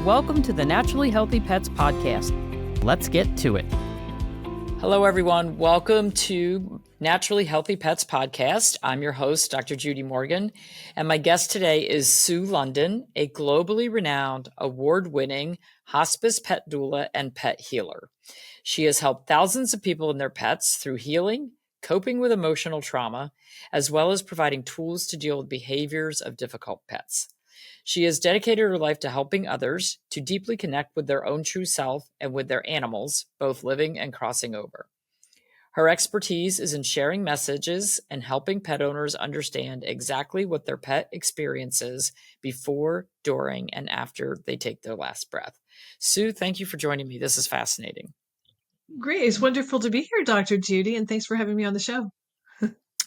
Welcome to the Naturally Healthy Pets podcast. Let's get to it. Hello, everyone. Welcome to Naturally Healthy Pets podcast. I'm your host, Dr. Judy Morgan, and my guest today is Sue London, a globally renowned, award-winning hospice pet doula and pet healer. She has helped thousands of people and their pets through healing, coping with emotional trauma, as well as providing tools to deal with behaviors of difficult pets. She has dedicated her life to helping others to deeply connect with their own true self and with their animals, both living and crossing over. Her expertise is in sharing messages and helping pet owners understand exactly what their pet experiences before, during, and after they take their last breath. Sue, thank you for joining me. This is fascinating. Great. It's wonderful to be here, Dr. Judy, and thanks for having me on the show.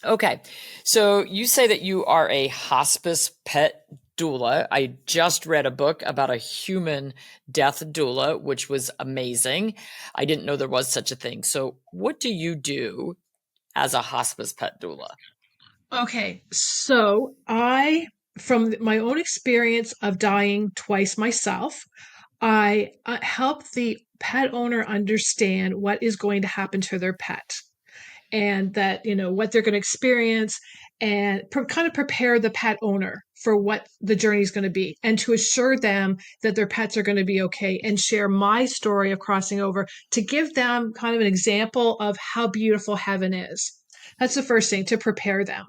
Okay. So you say that you are a hospice pet doula. I just read a book about a human death doula, which was amazing. I didn't know there was such a thing. So what do you do as a hospice pet doula? Okay. So from my own experience of dying twice myself, I help the pet owner understand what is going to happen to their pet and that, what they're going to experience and kind of prepare the pet owner for what the journey is going to be and to assure them that their pets are going to be okay and share my story of crossing over to give them kind of an example of how beautiful heaven is. That's the first thing, to prepare them.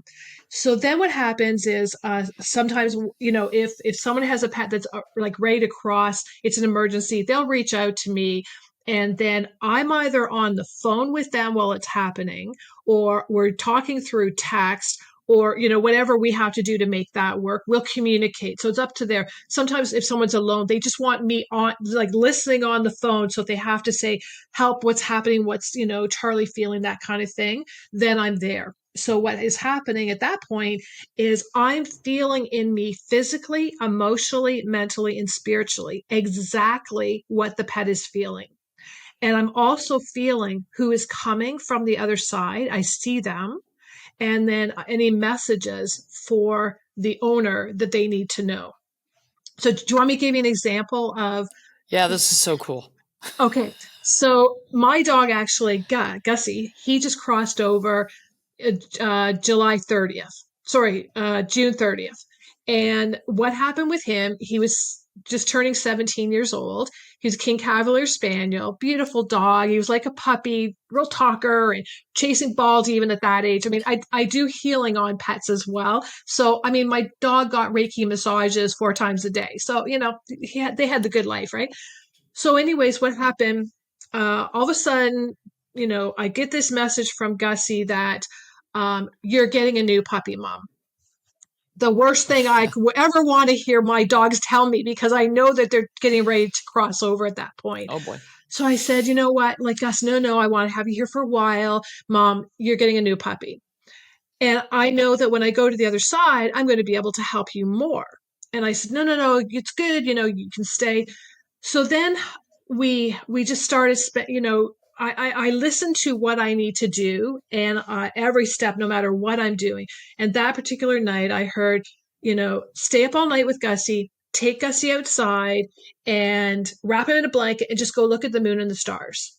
So then what happens is sometimes, if someone has a pet that's like ready to cross, it's an emergency, they'll reach out to me. And then I'm either on the phone with them while it's happening, or we're talking through text, or, whatever we have to do to make that work, we'll communicate. So it's up to there. Sometimes if someone's alone, they just want me on, like listening on the phone. So if they have to say, help, what's happening? What's, Charlie feeling, that kind of thing, then I'm there. So what is happening at that point is I'm feeling in me physically, emotionally, mentally, and spiritually exactly what the pet is feeling. And I'm also feeling who is coming from the other side. I see them. And then any messages for the owner that they need to know. So do you want me to give you an example of? Yeah, this is so cool. Okay. So my dog actually, Gussy, he just crossed over July 30th. Sorry, June 30th. And what happened with him, he was just turning 17 years old. He's a King Cavalier Spaniel, beautiful dog. He was like a puppy, real talker and chasing balls even at that age. I mean, I do healing on pets as well. So, I mean, my dog got Reiki massages 4 times a day. So, they had the good life, right? So anyways, what happened, all of a sudden, I get this message from Gussy that you're getting a new puppy, Mom. The worst thing I could ever want to hear my dogs tell me, because I know that they're getting ready to cross over at that point. Oh boy. So I said, you know what, like, Gus, no, I want to have you here for a while. Mom, you're getting a new puppy. And I know that when I go to the other side, I'm going to be able to help you more. And I said, no, it's good. You can stay. So then we just started, I listen to what I need to do, and every step, no matter what I'm doing. And that particular night I heard, stay up all night with Gussy, take Gussy outside and wrap him in a blanket and just go look at the moon and the stars.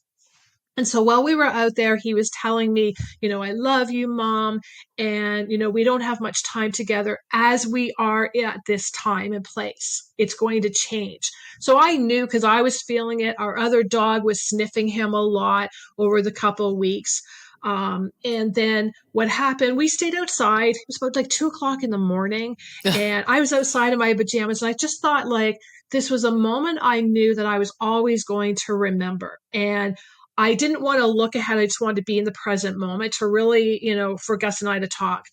And so while we were out there, he was telling me, I love you, Mom. And, we don't have much time together as we are at this time and place. It's going to change. So I knew, because I was feeling it. Our other dog was sniffing him a lot over the couple of weeks. And then what happened, we stayed outside. It was about like 2:00 in the morning. And I was outside in my pajamas. And I just thought, like, this was a moment I knew that I was always going to remember. And I didn't want to look ahead. I just wanted to be in the present moment to really, for Gus and I to talk.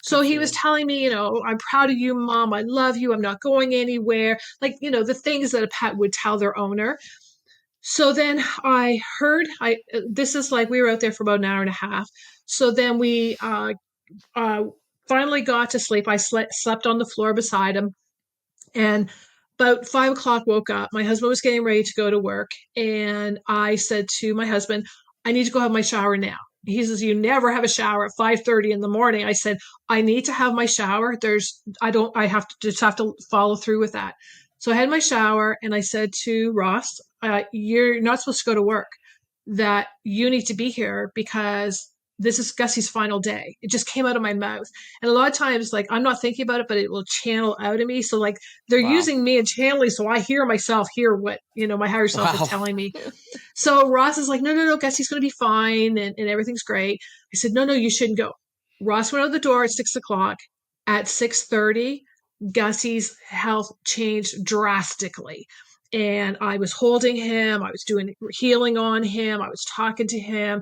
So he was telling me, I'm proud of you, Mom. I love you. I'm not going anywhere. Like, the things that a pet would tell their owner. So then I heard, this is like, we were out there for about an hour and a half. So then we finally got to sleep. I slept on the floor beside him. And about 5:00 woke up. My husband was getting ready to go to work. And I said to my husband, I need to go have my shower now. He says, you never have a shower at 5:30 in the morning. I said, I need to have my shower. I have to follow through with that. So I had my shower and I said to Ross, you're not supposed to go to work, that you need to be here because this is Gussy's final day. It just came out of my mouth. And a lot of times, like, I'm not thinking about it, but it will channel out of me. So like they're Wow. using me and channeling. So I hear myself hear what, my higher self is Wow. telling me. So Ross is like, no, Gussy's going to be fine. And everything's great. I said, no, you shouldn't go. Ross went out the door at 6 o'clock. At 6:30, Gussy's health changed drastically. And I was holding him. I was doing healing on him. I was talking to him.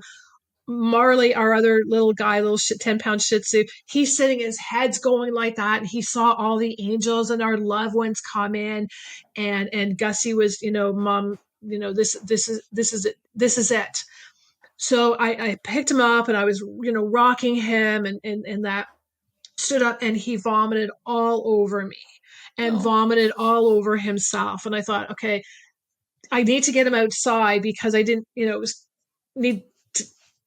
Marley, our other little guy, 10-pound Shih Tzu, he's sitting, his head's going like that, and he saw all the angels and our loved ones come in, and Gussie was, Mom, this is it. So I picked him up and I was, rocking him and that stood up and he vomited all over me and No. vomited all over himself. And I thought, okay, I need to get him outside because I didn't, need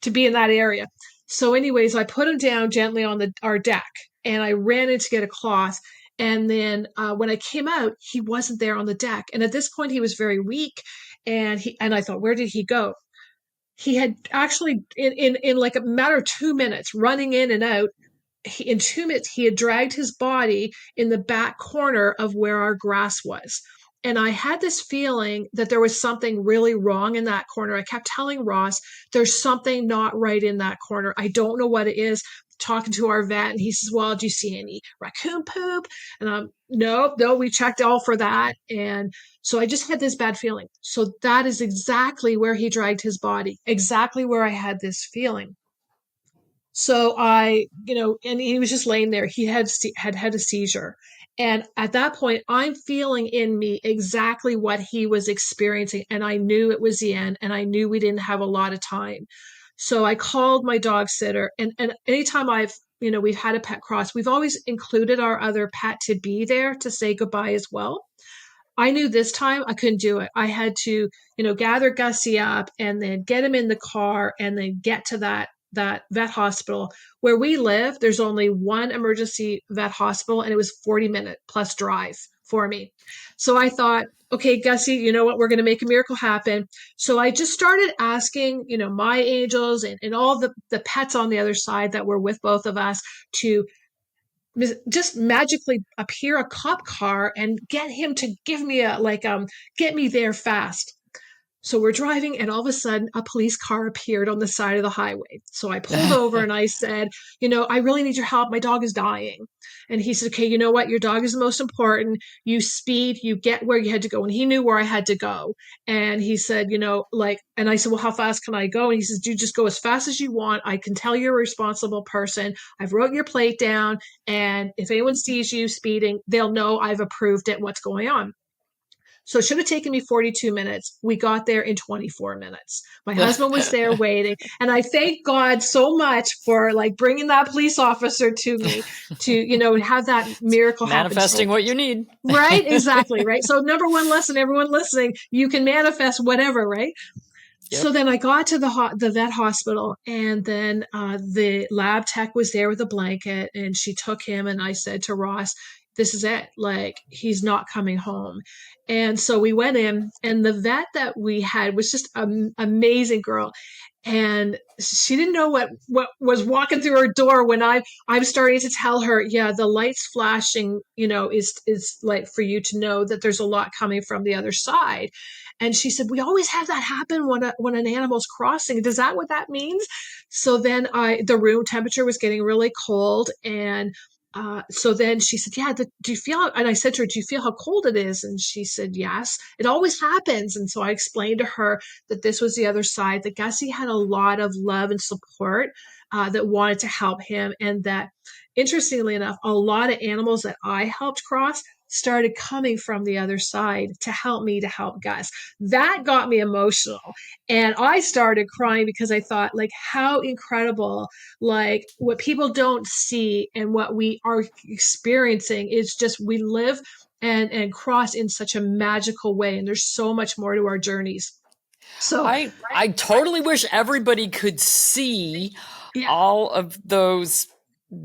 to be in that area. So, anyways, I put him down gently on our deck, and I ran in to get a cloth. And then when I came out, he wasn't there on the deck. And at this point, he was very weak, and I thought, where did he go? He had actually, in like a matter of 2 minutes, running in and out. In 2 minutes, he had dragged his body in the back corner of where our grass was. And I had this feeling that there was something really wrong in that corner. I kept telling Ross, there's something not right in that corner. I don't know what it is. Talking to our vet, and he says, well, do you see any raccoon poop? And I'm, no, we checked all for that. And so I just had this bad feeling. So that is exactly where he dragged his body, exactly where I had this feeling. So and he was just laying there. He had a seizure. And at that point, I'm feeling in me exactly what he was experiencing. And I knew it was the end, and I knew we didn't have a lot of time. So I called my dog sitter. And anytime we've had a pet cross, we've always included our other pet to be there to say goodbye as well. I knew this time I couldn't do it. I had to, gather Gussie up and then get him in the car and then get to that vet hospital. Where we live, there's only one emergency vet hospital, and it was 40-minute plus drive for me. So I thought, okay, Gussie, you know what? We're going to make a miracle happen. So I just started asking, my angels and all the pets on the other side that were with both of us to just magically appear a cop car and get him to give me get me there fast. So we're driving, and all of a sudden a police car appeared on the side of the highway. So I pulled over and I said, I really need your help. My dog is dying. And he said, okay, you know what? Your dog is the most important. You speed, you get where you had to go. And he knew where I had to go. And he said, and I said, well, how fast can I go? And he says, do just go as fast as you want. I can tell you're a responsible person. I've wrote your plate down. And if anyone sees you speeding, they'll know I've approved it, what's going on. So it should have taken me 42 minutes. We got there in 24 minutes. My husband was there waiting. And I thank God so much for bringing that police officer to me to, have that miracle happen. Manifesting what you need. Right? Exactly. Right. So number one lesson, everyone listening, you can manifest whatever, right? Yep. So then I got to the vet hospital, and then the lab tech was there with a blanket, and she took him, and I said to Ross, this is it. He's not coming home. And so we went in, and the vet that we had was just an amazing girl. And she didn't know what was walking through her door when I'm starting to tell her, yeah, the lights flashing, is like for you to know that there's a lot coming from the other side. And she said, we always have that happen when an animal's crossing. Does that what that means? So then the room temperature was getting really cold, and so then she said, yeah, do you feel, and I said to her, do you feel how cold it is? And she said, yes, it always happens. And so I explained to her that this was the other side, that Gussie had a lot of love and support that wanted to help him. And that, interestingly enough, a lot of animals that I helped cross started coming from the other side to help me to help Gus. That got me emotional. And I started crying because I thought, how incredible, what people don't see and what we are experiencing is just, we live and cross in such a magical way. And there's so much more to our journeys. So I totally wish everybody could see all of those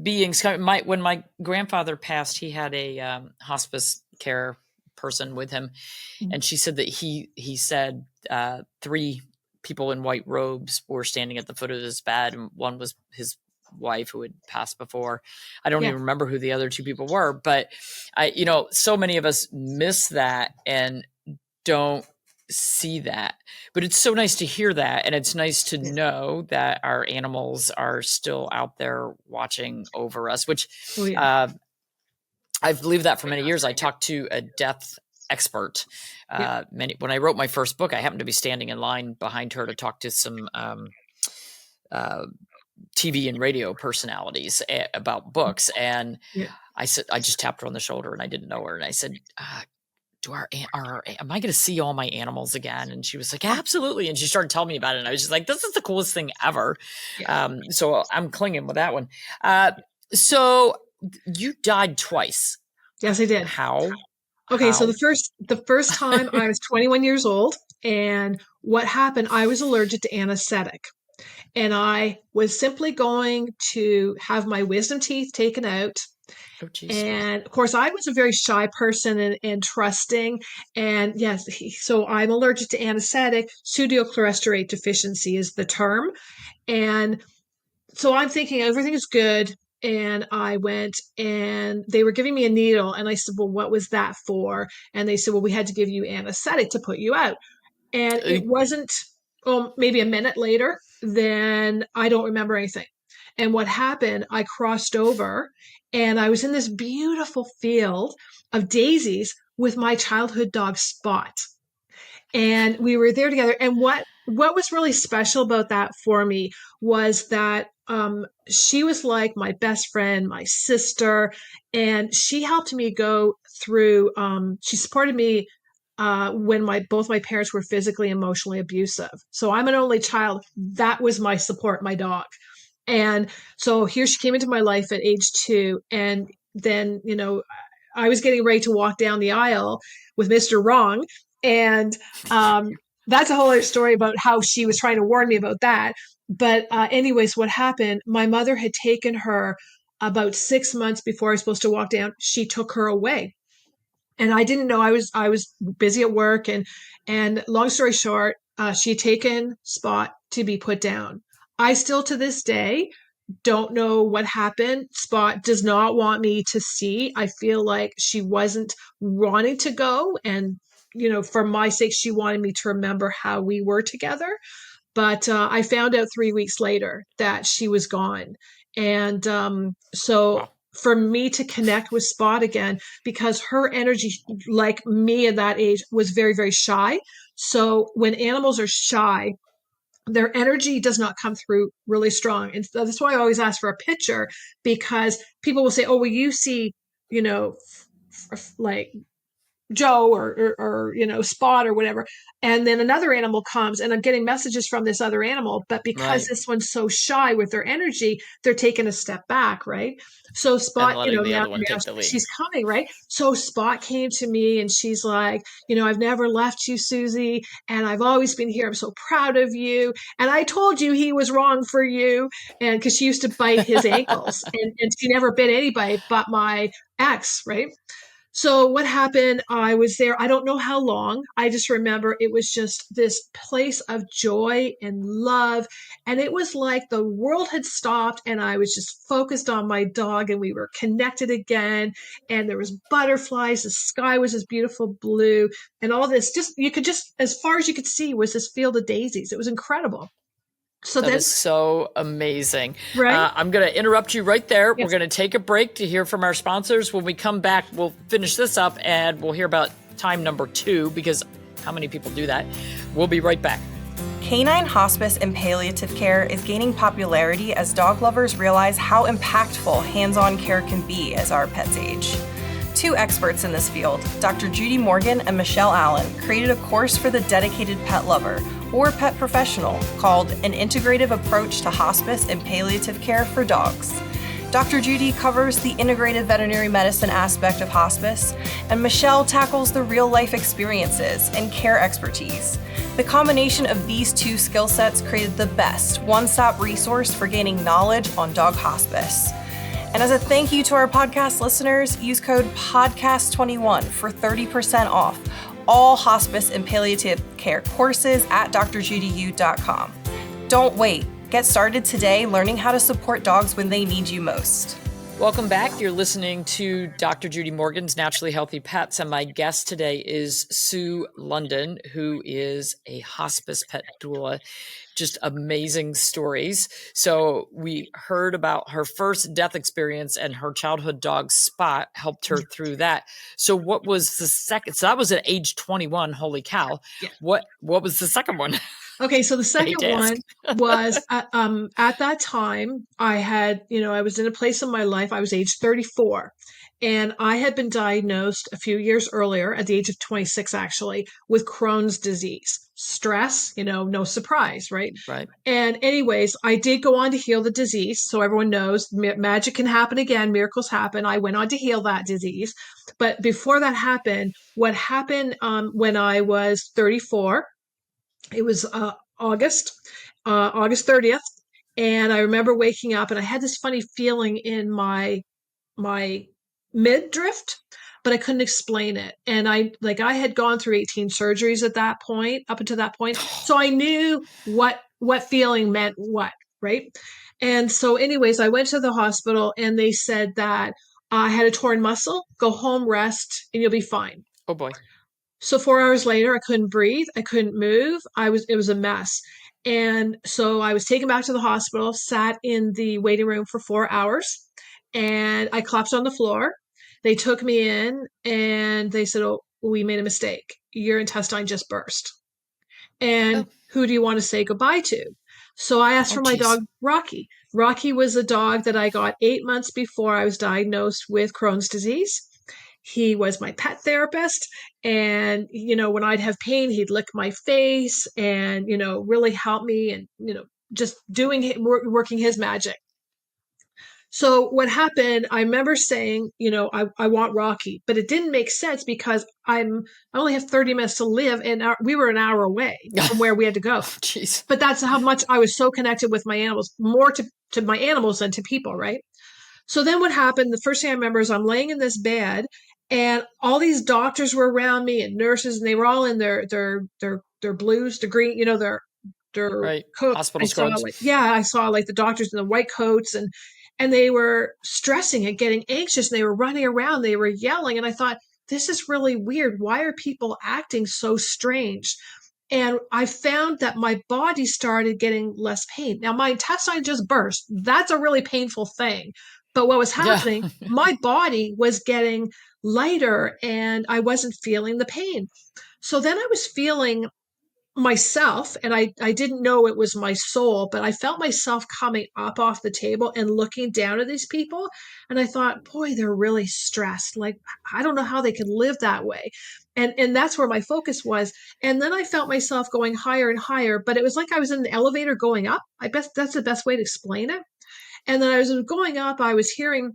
beings. When my grandfather passed, he had a hospice care person with him. Mhm. And she said that he said 3 people in white robes were standing at the foot of his bed, and one was his wife who had passed before. I don't Yeah. even remember who the other 2 people were, but so many of us miss that and don't see that. But it's so nice to hear that, and it's nice to Yeah. know that our animals are still out there watching over us, which Oh, yeah. I've believed that for many years. I talked to a death expert. Yeah. When I wrote my first book, I happened to be standing in line behind her to talk to some TV and radio personalities about books. And Yeah. I said, I just tapped her on the shoulder, and I didn't know her. And I said, am I going to see all my animals again? And she was like, absolutely. And she started telling me about it. And I was just like, this is the coolest thing ever. Yeah. So I'm clinging with that one. So you died twice. Yes, I did. How? Okay, so How? the first time I was 21 years old, and what happened, I was allergic to anesthetic. And I was simply going to have my wisdom teeth taken out. Oh, geez. And of course, I was a very shy person and trusting. And yes, so I'm allergic to anesthetic. Pseudochloresterate deficiency is the term. And so I'm thinking everything is good. And I went and they were giving me a needle. And I said, well, what was that for? And they said, well, we had to give you anesthetic to put you out. And it wasn't, maybe a minute later, then I don't remember anything. And what happened, I crossed over and I was in this beautiful field of daisies with my childhood dog Spot. And we were there together. And what was really special about that for me was that she was like my best friend, my sister, and she helped me go through. She supported me when both my parents were physically, emotionally abusive. So I'm an only child. That was my support, my dog. And so here she came into my life at age 2, and then I was getting ready to walk down the aisle with Mr. Wrong. And that's a whole other story about how she was trying to warn me about that. But anyways, what happened, my mother had taken her about 6 months before I was supposed to walk down. She took her away. And I didn't know. I was busy at work. And long story short, she had taken Spot to be put down. I still to this day don't know what happened. Spot does not want me to see. I feel like she wasn't wanting to go. And, for my sake, she wanted me to remember how we were together. But I found out 3 weeks later that she was gone. And so Wow. for me to connect with Spot again, because her energy, like me at that age, was very, very shy. So when animals are shy, their energy does not come through really strong. And that's why I always ask for a picture, because people will say, oh, well, you see, like Joe or Spot or whatever. And then another animal comes and I'm getting messages from this other animal, but because Right. this one's so shy with their energy, they're taking a step back, right? So And Spot, letting the now other one take the lead. she's coming, right? So Spot came to me and she's like, I've never left you, Susie, and I've always been here. I'm so proud of you. And I told you he was wrong for you. And because she used to bite his ankles and she never bit anybody but my ex, right? So what happened, I was there, I don't know how long. I just remember it was just this place of joy and love. And it was like the world had stopped and I was just focused on my dog and we were connected again. And there was butterflies, the sky was this beautiful blue and all this, you could just, as far as you could see, was this field of daisies. It was incredible. So That then, is so amazing. right? I'm going to interrupt you right there. Yes. We're going to take a break to hear from our sponsors. When we come back, we'll finish this up and we'll hear about time number 2, because how many people do that? We'll be right back. Canine hospice and palliative care is gaining popularity as dog lovers realize how impactful hands-on care can be as our pets age. 2 experts in this field, Dr. Judy Morgan and Michelle Allen, created a course for the dedicated pet lover or pet professional called An Integrative Approach to Hospice and Palliative Care for Dogs. Dr. Judy covers the integrative veterinary medicine aspect of hospice, and Michelle tackles the real-life experiences and care expertise. The combination of these 2 skill sets created the best one-stop resource for gaining knowledge on dog hospice. And as a thank you to our podcast listeners, use code PODCAST21 for 30% off all hospice and palliative care courses at drjudyu.com. Don't wait. Get started today learning how to support dogs when they need you most. Welcome back. You're listening to Dr. Judy Morgan's Naturally Healthy Pets, and my guest today is Sue London, who is a hospice pet doula. Just amazing stories. So we heard about her first death experience, and her childhood dog Spot helped her through that. So what was the second? So that was at age 21. Holy cow. Yeah. What was the second one? Okay, so the second one was at that time I had, I was in a place in my life, I was age 34, and I had been diagnosed a few years earlier at the age of 26, actually, with Crohn's disease. Stress, no surprise, right? Right. And anyways, I did go on to heal the disease. So everyone knows magic can happen again. Miracles happen. I went on to heal that disease. But before that happened, what happened when I was 34, it was August 30th. And I remember waking up and I had this funny feeling in my midriff, but I couldn't explain it. And I had gone through 18 surgeries at that point, up until that point. So I knew what feeling meant what, right? And so anyways, I went to the hospital and they said that I had a torn muscle, go home, rest, and you'll be fine. Oh boy. So 4 hours later, I couldn't breathe. I couldn't move. It was a mess. And so I was taken back to the hospital, sat in the waiting room for 4 hours, and I collapsed on the floor. They took me in and they said, "Oh, we made a mistake. Your intestine just burst. And who do you want to say goodbye to?" So I asked for my dog, Rocky. Rocky was a dog that I got 8 months before I was diagnosed with Crohn's disease. He was my pet therapist. And, when I'd have pain, he'd lick my face and, really help me and, just working his magic. So what happened, I remember saying, I want Rocky, but it didn't make sense because I only have 30 minutes to live and we were an hour away from where we had to go. Jeez. But that's how much I was so connected with my animals, more to my animals than to people, right? So then what happened, the first thing I remember is I'm laying in this bed and all these doctors were around me and nurses, and they were all in their blues, the green, their right. coats. Hospital scrubs. I saw like the doctors in the white coats and they were stressing and getting anxious and they were running around, they were yelling. And I thought, this is really weird. Why are people acting so strange? And I found that my body started getting less pain. Now my intestine just burst. That's a really painful thing. But what was happening, my body was getting lighter and I wasn't feeling the pain. So then I was feeling myself, and I didn't know it was my soul, but I felt myself coming up off the table and looking down at these people. And I thought, boy, they're really stressed. Like, I don't know how they can live that way. And that's where my focus was. And then I felt myself going higher and higher, but it was like I was in an elevator going up. I guess that's the best way to explain it. And then I was going up, I was hearing,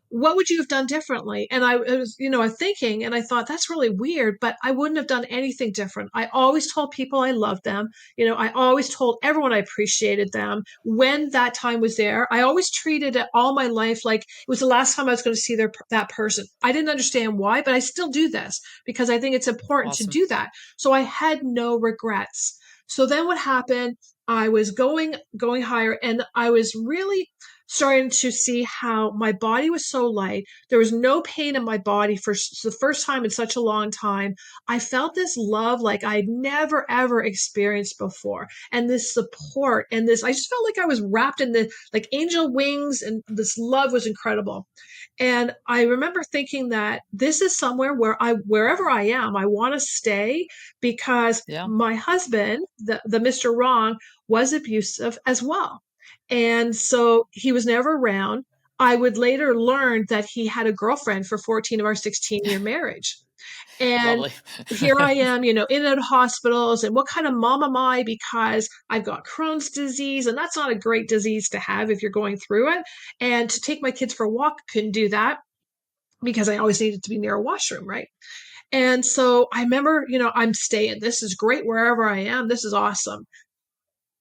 what would you have done differently? And I was, thinking, and I thought that's really weird, but I wouldn't have done anything different. I always told people I loved them. I always told everyone I appreciated them when that time was there. I always treated it all my life like it was the last time I was going to see that person. I didn't understand why, but I still do this because I think it's important to do that. So I had no regrets. So then what happened, I was going higher, and I was really starting to see how my body was so light. There was no pain in my body for the first time in such a long time. I felt this love like I'd never, ever experienced before. And this support and I just felt like I was wrapped in the like angel wings, and this love was incredible. And I remember thinking that this is somewhere wherever I am, I want to stay because my husband, the Mr. Wrong, was abusive as well. And so he was never around. I would later learn that he had a girlfriend for 14 of our 16-year marriage. And here I am, in and out of hospitals. And what kind of mom am I? Because I've got Crohn's disease, and that's not a great disease to have if you're going through it. And to take my kids for a walk, couldn't do that because I always needed to be near a washroom, right? And so I remember, I'm staying. This is great wherever I am. This is awesome.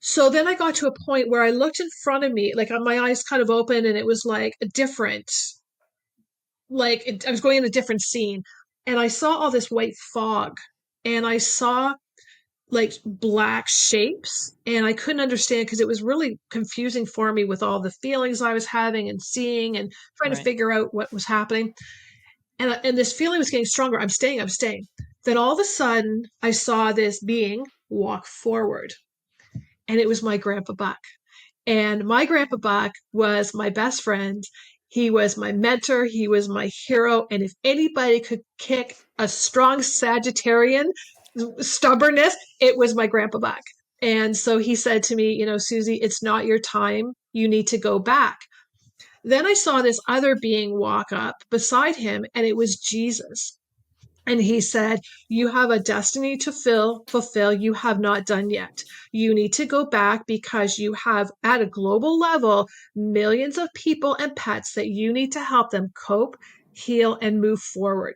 So then I got to a point where I looked in front of me, like my eyes kind of open, and it was like a different, I was going in a different scene, and I saw all this white fog, and I saw like black shapes, and I couldn't understand because it was really confusing for me with all the feelings I was having and seeing and trying to Right. figure out what was happening. And this feeling was getting stronger. I'm staying, I'm staying. Then all of a sudden, I saw this being walk forward, and it was my grandpa Buck. And my grandpa Buck was my best friend. He was my mentor. He was my hero. And if anybody could kick a strong Sagittarian stubbornness, it was my grandpa Buck. And so he said to me, Susie, it's not your time. You need to go back. Then I saw this other being walk up beside him, and it was Jesus. And he said, you have a destiny to fulfill you have not done yet. You need to go back because you have, at a global level, millions of people and pets that you need to help them cope, heal, and move forward.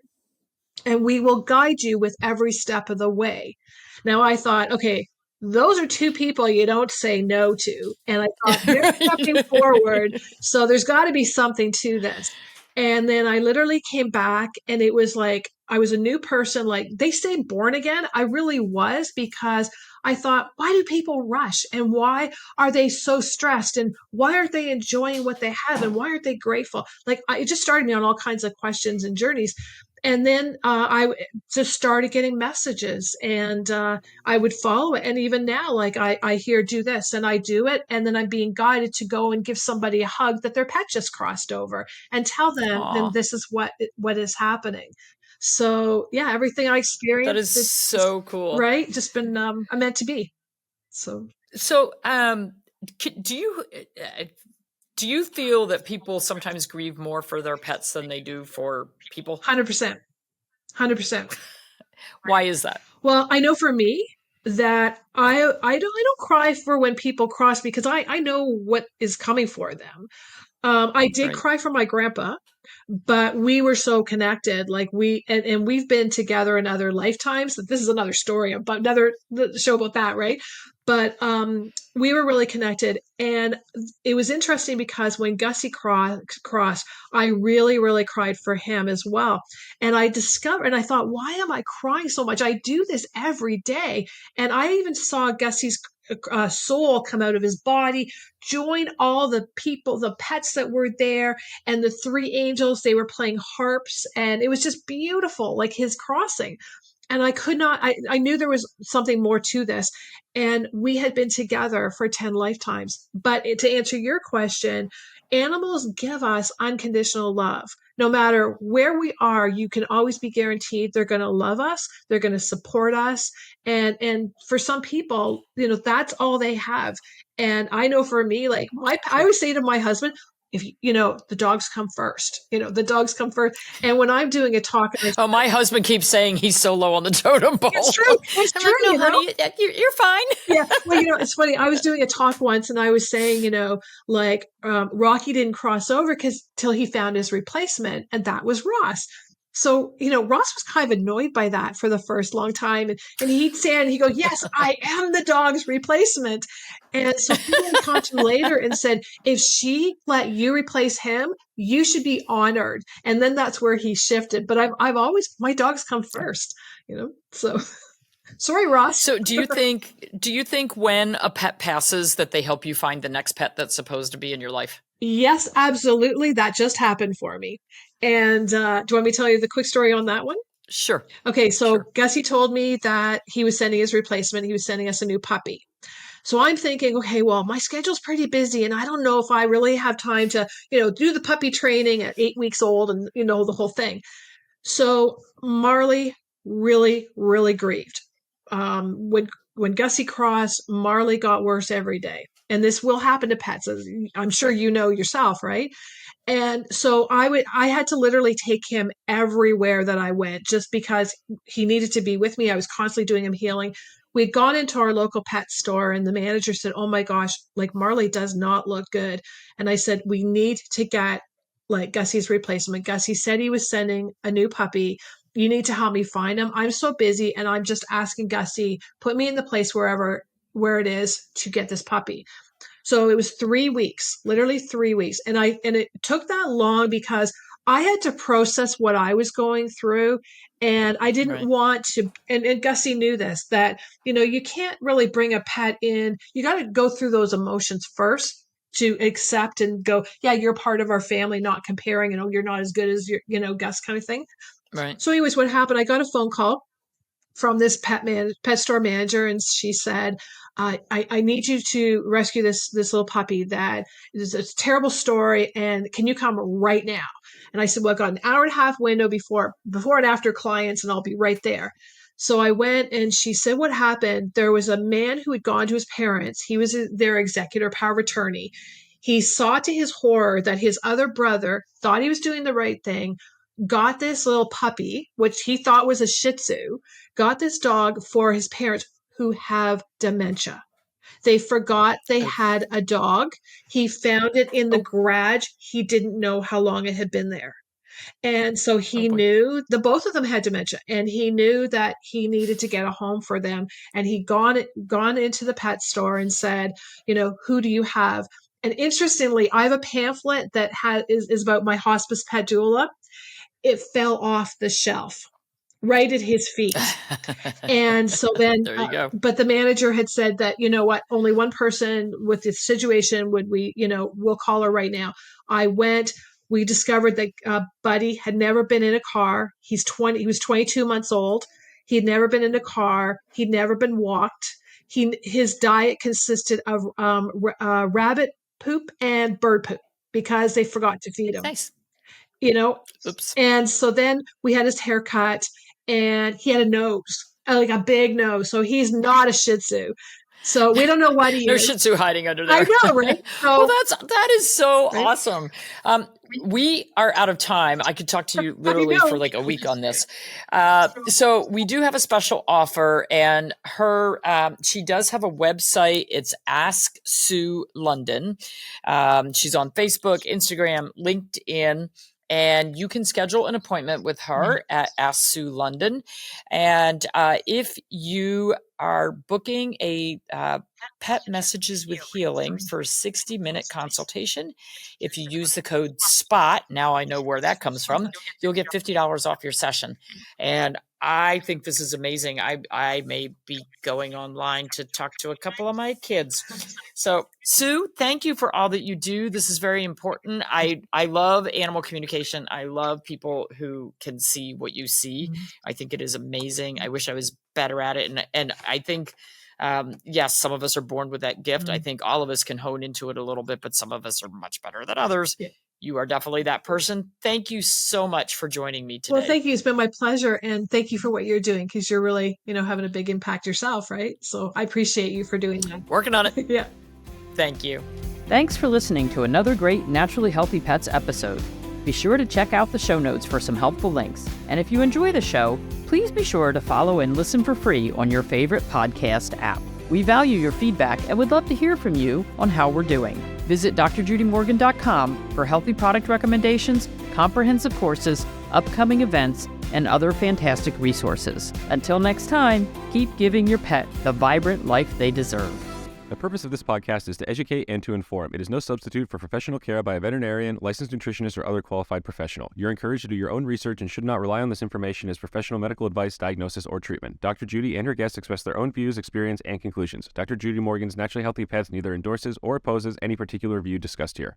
And we will guide you with every step of the way. Now I thought, okay, those are two people you don't say no to. And I thought, they're stepping forward. So there's got to be something to this. And then I literally came back, and it was like I was a new person. Like they say born again. I really was, because I thought, why do people rush? And why are they so stressed? And why aren't they enjoying what they have? And why aren't they grateful? It just started me on all kinds of questions and journeys. And then I just started getting messages, and I would follow it. And even now, like I hear do this, and I do it. And then I'm being guided to go and give somebody a hug that their pet just crossed over, and tell them, then Aw, this is what is happening. So yeah, everything I that is experienced, it's just so cool. right, just been I meant to be. So So, do you feel that people sometimes grieve more for their pets than they do for people? 100%, 100%. Why is that? Well, I know for me that I don't cry for when people cross, because I know what is coming for them. I did Right. cry for my grandpa, but we were so connected. Like and we've been together in other lifetimes. This is another story about another show about that, right? But we were really connected, and it was interesting because when Gussy crossed, I really, really cried for him as well. And I thought, why am I crying so much? I do this every day, and I even saw Gussy's soul come out of his body, join all the people, the pets that were there, and the three angels. They were playing harps, and it was just beautiful, like his crossing. And I could not, I knew there was something more to this. And we had been together for 10 lifetimes. But to answer your question, animals give us unconditional love. No matter where we are, you can always be guaranteed they're going to love us, they're going to support us. And for some people, that's all they have. And I know for me, like I always say to my husband, if the dogs come first, the dogs come first. And when I'm doing a talk, Oh, my husband keeps saying he's so low on the totem pole. it's true. It's I'm true. like, no, honey, you're fine. Yeah. Well, it's funny. I was doing a talk once, and I was saying, Rocky didn't cross over till he found his replacement, and that was Ross. So, Ross was kind of annoyed by that for the first long time. And he'd say, and he'd go, yes, I am the dog's replacement. And so he went and talked to him later and said, if she let you replace him, you should be honored. And then that's where he shifted. But I've always, my dogs come first, so sorry, Ross. So do you think when a pet passes that they help you find the next pet that's supposed to be in your life? Yes, absolutely. That just happened for me. And do you want me to tell you the quick story on that one? Sure. Okay, so Sure. Gussy told me that he was sending his replacement. He was sending us a new puppy. So I'm thinking, okay, well, my schedule's pretty busy, and I don't know if I really have time to, do the puppy training at 8 weeks old and, the whole thing. So Marley really, really grieved. When Gussy crossed, Marley got worse every day. And this will happen to pets, as I'm sure you know yourself, right? And so I had to literally take him everywhere that I went, just because he needed to be with me. I was constantly doing him healing. We'd gone into our local pet store, and the manager said, oh my gosh, like Marley does not look good. And I said, we need to get like Gussy's replacement. Gussy said he was sending a new puppy. You need to help me find him. I'm so busy, and I'm just asking Gussy, put me in the place wherever where it is to get this puppy. So it was 3 weeks, literally 3 weeks. And it took that long because I had to process what I was going through. And I didn't want to, and Gussy knew this, that, you can't really bring a pet in. You got to go through those emotions first to accept and go, yeah, you're part of our family, not comparing, you're not as good as your, Gus kind of thing. Right. So anyways, what happened, I got a phone call from this pet store manager, and she said, I need you to rescue this little puppy that is a terrible story, and can you come right now? And I said, well, I've got an hour and a half window before and after clients, and I'll be right there. So I went, and she said what happened. There was a man who had gone to his parents. He was their executor power of attorney. He saw to his horror that his other brother thought he was doing the right thing, got this little puppy, which he thought was a Shih Tzu, got this dog for his parents who have dementia. They forgot they had a dog. He found it in the garage. He didn't know how long it had been there. And so he knew both of them had dementia, and he knew that he needed to get a home for them. And he'd gone into the pet store and said, who do you have? And interestingly, I have a pamphlet that is about my hospice pet doula. It fell off the shelf right at his feet. And so then, there you go. But the manager had said that, only one person with this situation we'll call her right now. I went, we discovered that Buddy had never been in a car. He was 22 months old. He'd never been in a car. He'd never been walked. His diet consisted of rabbit poop and bird poop because they forgot to feed him. Nice. Oops. And so then we had his haircut, and he had a nose, like a big nose. So he's not a Shih Tzu. So we don't know what he is. No Shih Tzu hiding under there. I know, right? So, well, that is so awesome. We are out of time. I could talk to you literally for like a week on this. So we do have a special offer, and she does have a website. It's Ask Sue London. She's on Facebook, Instagram, LinkedIn. And you can schedule an appointment with her at Ask Sue London. And if you are booking a Pet Messages with Healing for a 60-minute consultation, if you use the code SPOT, now I know where that comes from, you'll get $50 off your session. And I think this is amazing. I may be going online to talk to a couple of my kids. So, Sue, thank you for all that you do. This is very important. I love animal communication. I love people who can see what you see. I think it is amazing. I wish I was better at it. And I think, yes, some of us are born with that gift. I think all of us can hone into it a little bit, but some of us are much better than others. Yeah. You are definitely that person. Thank you so much for joining me today. Well, thank you. It's been my pleasure. And thank you for what you're doing, because you're really, having a big impact yourself, right? So I appreciate you for doing that. Working on it. Yeah. Thank you. Thanks for listening to another great Naturally Healthy Pets episode. Be sure to check out the show notes for some helpful links. And if you enjoy the show, please be sure to follow and listen for free on your favorite podcast app. We value your feedback and would love to hear from you on how we're doing. Visit drjudymorgan.com for healthy product recommendations, comprehensive courses, upcoming events, and other fantastic resources. Until next time, keep giving your pet the vibrant life they deserve. The purpose of this podcast is to educate and to inform. It is no substitute for professional care by a veterinarian, licensed nutritionist, or other qualified professional. You're encouraged to do your own research and should not rely on this information as professional medical advice, diagnosis, or treatment. Dr. Judy and her guests express their own views, experience, and conclusions. Dr. Judy Morgan's Naturally Healthy Pets neither endorses or opposes any particular view discussed here.